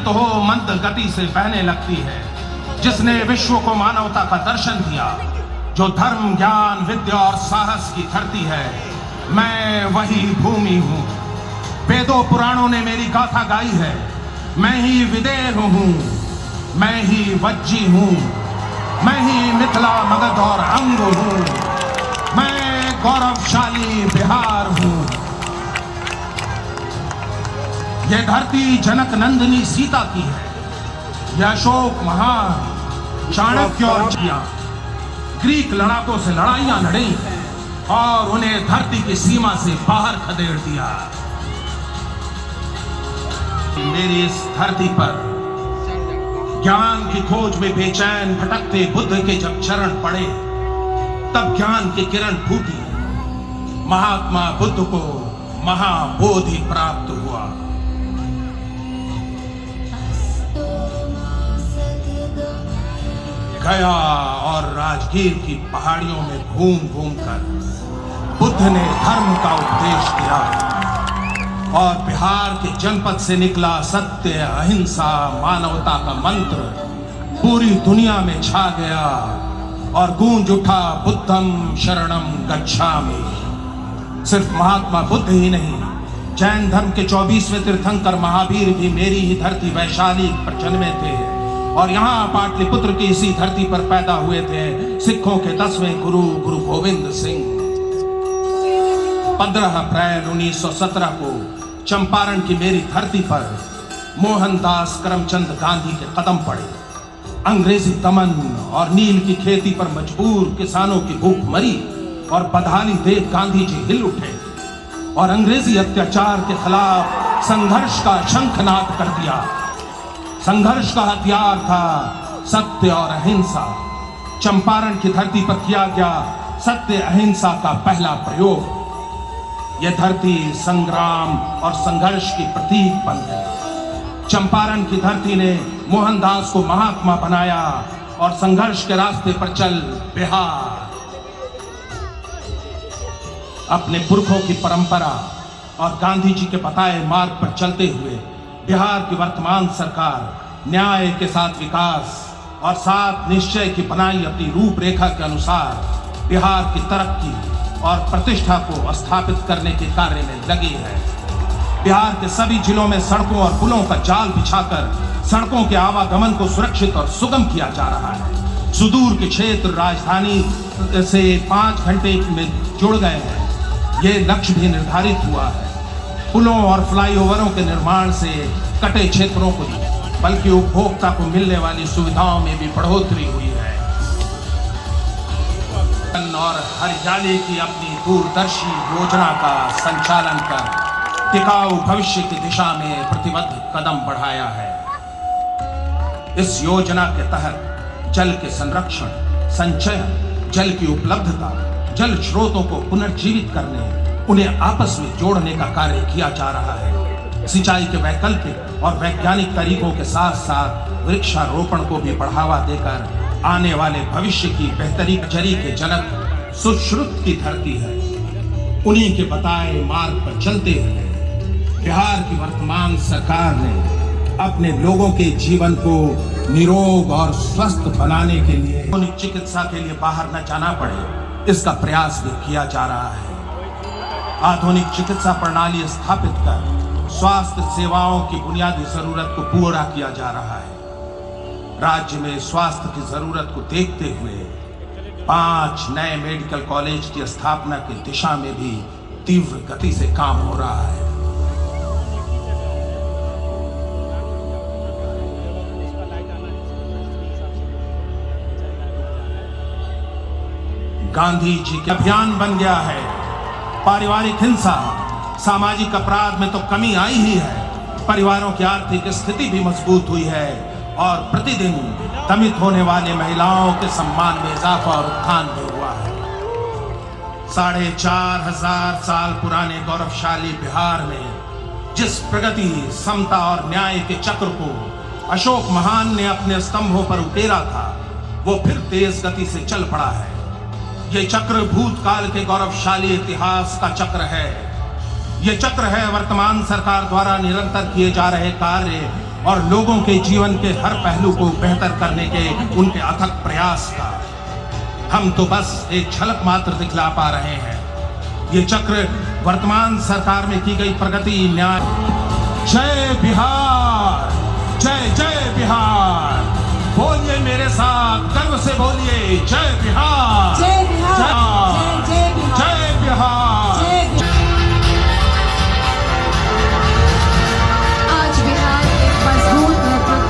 तो हो मंद गति से बहने लगती है, जिसने विश्व को मानवता का दर्शन दिया, जो धर्म, ज्ञान, विद्या और साहस की धरती है। मैं वही भूमि हूँ। वेदों पुराणों ने मेरी गाथा गाई है। मैं ही विदेह हूँ, मैं ही वज्जी हूँ, मैं ही मिथिला, मगध और अंग हूँ, मैं गौरवशाली बिहार हूँ। यह धरती जनक नंदिनी सीता की है। यह अशोक महान, चाणक्य और ग्रीक लड़ाकों से लड़ाइयां लड़ी और उन्हें धरती की सीमा से बाहर खदेड़ दिया। मेरी इस धरती पर ज्ञान की खोज में बेचैन भटकते बुद्ध के जब चरण पड़े, तब ज्ञान की किरण फूटी। महात्मा बुद्ध को महाबोधि प्राप्त हुआ। गया और राजगीर की पहाड़ियों में घूम घूम कर बुद्ध ने धर्म का उपदेश दिया और बिहार के जनपद से निकला सत्य, अहिंसा, मानवता का मंत्र पूरी दुनिया में छा गया और गूंज उठा बुद्धम शरणम गच्छामि। सिर्फ महात्मा बुद्ध ही नहीं, जैन धर्म के 24वें तीर्थंकर महावीर भी मेरी ही धरती वैशाली पर जन्मे थे और यहाँ पाटलिपुत्र की इसी धरती पर पैदा हुए थे सिखों के 10वें गुरु गुरु गोविंद सिंह। 15 अप्रैल 1917 को चंपारण की मेरी धरती पर मोहनदास करमचंद गांधी के कदम पड़े। अंग्रेजी दमन और नील की खेती पर मजबूर किसानों की भूख मरी और बदहाली देख गांधी जी हिल उठे और अंग्रेजी अत्याचार के खिलाफ संघर्ष का शंखनाद कर दिया। संघर्ष का हथियार था सत्य और अहिंसा। चंपारण की धरती पर किया गया सत्य अहिंसा का पहला प्रयोग। यह धरती संग्राम और संघर्ष की प्रतीक बन गई। चंपारण की धरती ने मोहनदास को महात्मा बनाया और संघर्ष के रास्ते पर चल बिहार अपने पुरखों की परंपरा और गांधी जी के बताए मार्ग पर चलते हुए बिहार की वर्तमान सरकार न्याय के साथ विकास और साथ निश्चय की बनाई अपनी रूपरेखा के अनुसार बिहार की तरक्की और प्रतिष्ठा को स्थापित करने के कार्य में लगी है। बिहार के सभी जिलों में सड़कों और पुलों का जाल बिछाकर सड़कों के आवागमन को सुरक्षित और सुगम किया जा रहा है। सुदूर के क्षेत्र राजधानी से 5 घंटे में जुड़ गए हैं। ये लक्ष्य भी निर्धारित हुआ है। पुलों और फ्लाईओवरों के निर्माण से कटे क्षेत्रों को ही बल्कि उपभोक्ता को मिलने वाली सुविधाओं में भी बढ़ोतरी हुई है और हरियाली की अपनी दूरदर्शी योजना का संचालन कर टिकाऊ भविष्य की दिशा में प्रतिबद्ध कदम बढ़ाया है। इस योजना के तहत जल के संरक्षण, संचयन, जल की उपलब्धता, जल स्रोतों को पुनर्जीवित करने, उन्हें आपस में जोड़ने का कार्य किया जा रहा है। सिंचाई के वैकल्पिक और वैज्ञानिक तरीकों के साथ साथ वृक्षारोपण को भी बढ़ावा देकर आने वाले भविष्य की बेहतरी जरी के जनक सुश्रुत की धरती है। उन्हीं के बताए मार्ग पर चलते हुए बिहार की वर्तमान सरकार ने अपने लोगों के जीवन को निरोग और स्वस्थ बनाने के लिए आधुनिक चिकित्सा के लिए बाहर न जाना पड़े, इसका प्रयास भी किया जा रहा है। आधुनिक चिकित्सा प्रणाली स्थापित कर स्वास्थ्य सेवाओं की बुनियादी जरूरत को पूरा किया जा रहा है। राज्य में स्वास्थ्य की जरूरत को देखते हुए 5 नए मेडिकल कॉलेज की स्थापना की दिशा में भी तीव्र गति से काम हो रहा है। गांधी जी का अभियान बन गया है। पारिवारिक हिंसा, सामाजिक अपराध में तो कमी आई ही है। परिवारों की आर्थिक स्थिति भी मजबूत हुई है और प्रतिदिन दमित होने वाले महिलाओं के सम्मान में इजाफा और उत्थान भी हुआ है। 4,500 साल पुराने गौरवशाली बिहार में जिस प्रगति, समता और न्याय के चक्र को अशोक महान ने अपने स्तंभों पर उकेरा था, वो फिर तेज गति से चल पड़ा है। ये चक्र भूतकाल के गौरवशाली इतिहास का चक्र है। ये चक्र है वर्तमान सरकार द्वारा निरंतर किए जा रहे कार्य और लोगों के जीवन के हर पहलू को बेहतर करने के उनके अथक प्रयास का हम तो बस एक झलक मात्र दिखला पा रहे हैं। ये चक्र वर्तमान सरकार में की गई प्रगति, न्याय। जय बिहार।